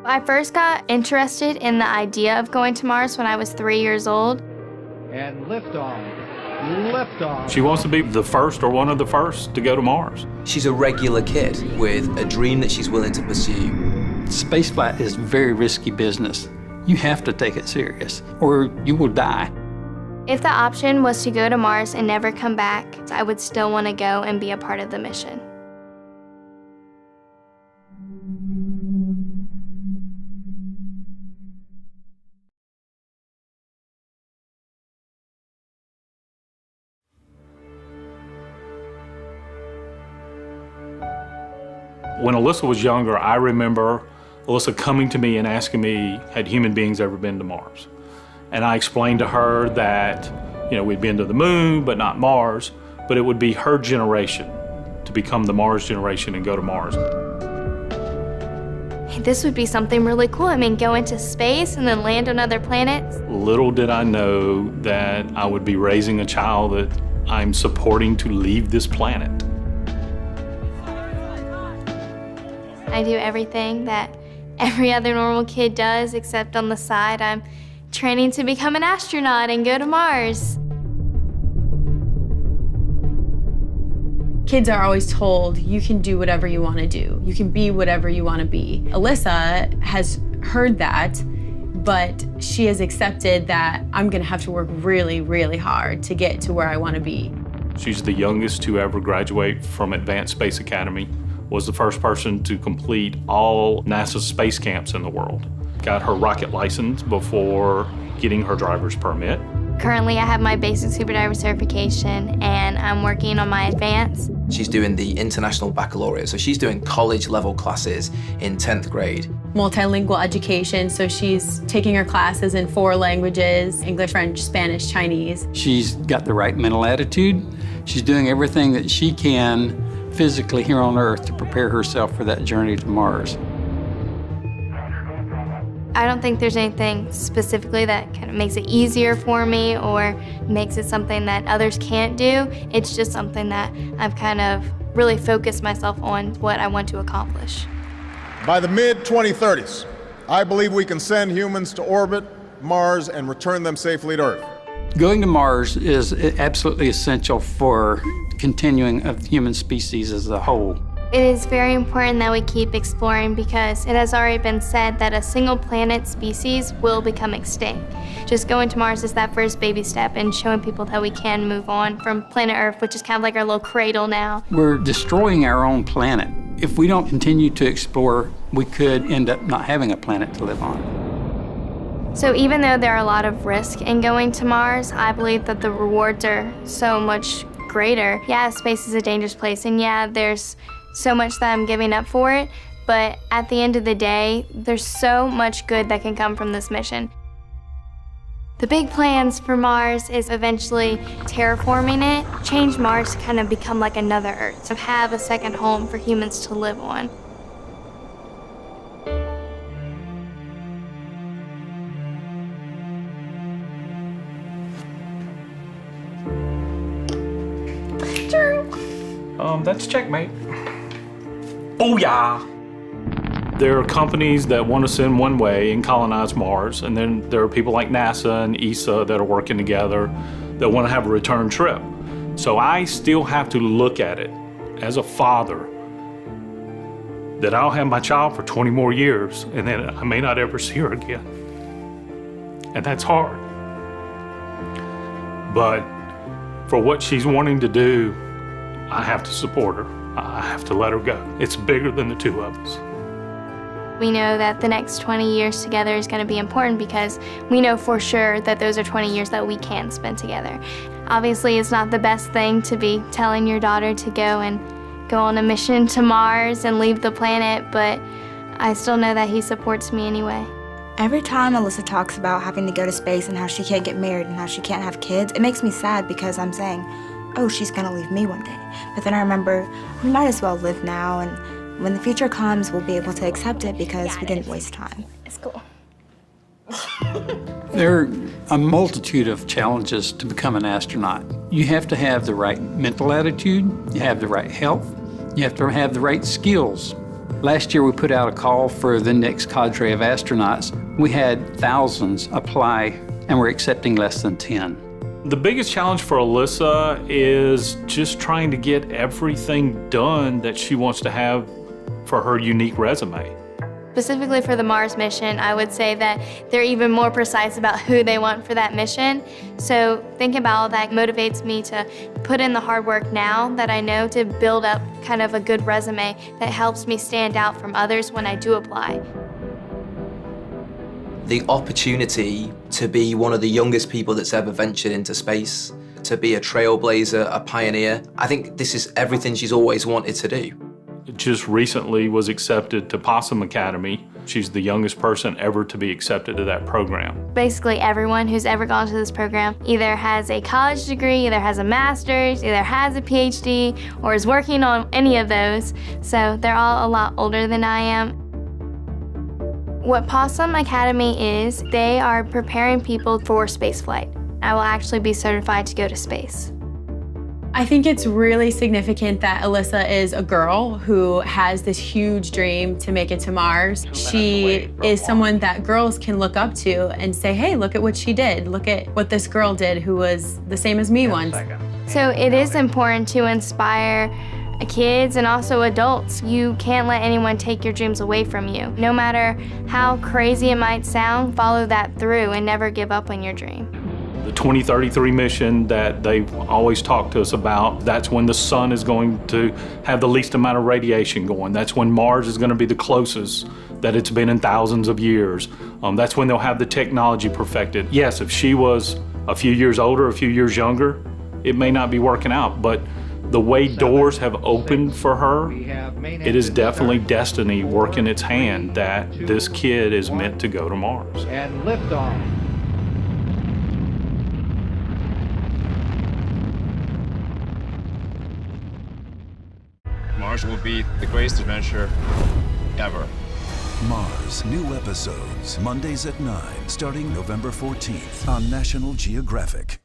I first got interested in the idea of going to Mars when I was 3 years old. And liftoff. Liftoff. She wants to be the first or one of the first to go to Mars. She's a regular kid with a dream that she's willing to pursue. Spaceflight is very risky business. You have to take it serious, or you will die. If the option was to go to Mars and never come back, I would still want to go and be a part of the mission. When Alyssa was younger, I remember Alyssa coming to me and asking me, had human beings ever been to Mars? And I explained to her that, we'd been to the moon, but not Mars, but it would be her generation to become the Mars generation and go to Mars. This would be something really cool. I mean, go into space and then land on other planets. Little did I know that I would be raising a child that I'm supporting to leave this planet. I do everything that every other normal kid does, except on the side, I'm training to become an astronaut and go to Mars. Kids are always told, you can do whatever you want to do. You can be whatever you want to be. Alyssa has heard that, but she has accepted that I'm going to have to work really, really hard to get to where I want to be. She's the youngest to ever graduate from Advanced Space Academy, was the first person to complete all NASA space camps in the world. Got her rocket license before getting her driver's permit. Currently, I have my basic scuba diver certification and I'm working on my advanced. She's doing the International Baccalaureate, so she's doing college-level classes in 10th grade. Multilingual education, so she's taking her classes in 4 languages, English, French, Spanish, Chinese. She's got the right mental attitude. She's doing everything that she can physically here on Earth to prepare herself for that journey to Mars. I don't think there's anything specifically that kind of makes it easier for me or makes it something that others can't do. It's just something that I've kind of really focused myself on what I want to accomplish. By the mid-2030s, I believe we can send humans to orbit Mars and return them safely to Earth. Going to Mars is absolutely essential for continuing of the human species as a whole. It is very important that we keep exploring because it has already been said that a single planet species will become extinct. Just going to Mars is that first baby step in showing people that we can move on from planet Earth, which is kind of like our little cradle now. We're destroying our own planet. If we don't continue to explore, we could end up not having a planet to live on. So even though there are a lot of risk in going to Mars, I believe that the rewards are so much greater. Yeah, space is a dangerous place, and yeah, there's so much that I'm giving up for it, but at the end of the day, there's so much good that can come from this mission. The big plans for Mars is eventually terraforming it, change Mars to kind of become like another Earth, to have a second home for humans to live on. That's checkmate. Booyah! There are companies that want to send one way and colonize Mars, and then there are people like NASA and ESA that are working together that want to have a return trip. So I still have to look at it as a father that I'll have my child for 20 more years, and then I may not ever see her again. And that's hard. But for what she's wanting to do, I have to support her. I have to let her go. It's bigger than the two of us. We know that the next 20 years together is going to be important because we know for sure that those are 20 years that we can spend together. Obviously, it's not the best thing to be telling your daughter to go on a mission to Mars and leave the planet, but I still know that he supports me anyway. Every time Alyssa talks about having to go to space and how she can't get married and how she can't have kids, it makes me sad because I'm saying, oh, she's gonna leave me one day. But then I remember, we might as well live now, and when the future comes, we'll be able to accept it because we didn't waste time. It's cool. There are a multitude of challenges to become an astronaut. You have to have the right mental attitude, you have the right health, you have to have the right skills. Last year we put out a call for the next cadre of astronauts. We had thousands apply and we're accepting less than 10. The biggest challenge for Alyssa is just trying to get everything done that she wants to have for her unique resume. Specifically for the Mars mission, I would say that they're even more precise about who they want for that mission. So thinking about all that motivates me to put in the hard work now that I know to build up kind of a good resume that helps me stand out from others when I do apply. The opportunity to be one of the youngest people that's ever ventured into space, to be a trailblazer, a pioneer, I think this is everything she's always wanted to do. Just recently was accepted to Possum Academy. She's the youngest person ever to be accepted to that program. Basically everyone who's ever gone to this program either has a college degree, either has a master's, either has a PhD, or is working on any of those. So they're all a lot older than I am. What Possum Academy is, they are preparing people for spaceflight. I will actually be certified to go to space. I think it's really significant that Alyssa is a girl who has this huge dream to make it to Mars. She is someone that girls can look up to and say, hey, look at what she did. Look at what this girl did who was the same as me once. So it is important to inspire kids and also adults. You can't let anyone take your dreams away from you. No matter how crazy it might sound, follow that through and never give up on your dream. The 2033 mission that they've always talked to us about, that's when the sun is going to have the least amount of radiation going. That's when Mars is going to be the closest that it's been in thousands of years. That's when they'll have the technology perfected. Yes, if she was a few years older, a few years younger, it may not be working out, but the way doors have opened for her, it is definitely destiny working its hand that this kid is meant to go to Mars. And liftoff. Mars will be the greatest adventure ever. Mars, new episodes, Mondays at 9, starting November 14th on National Geographic.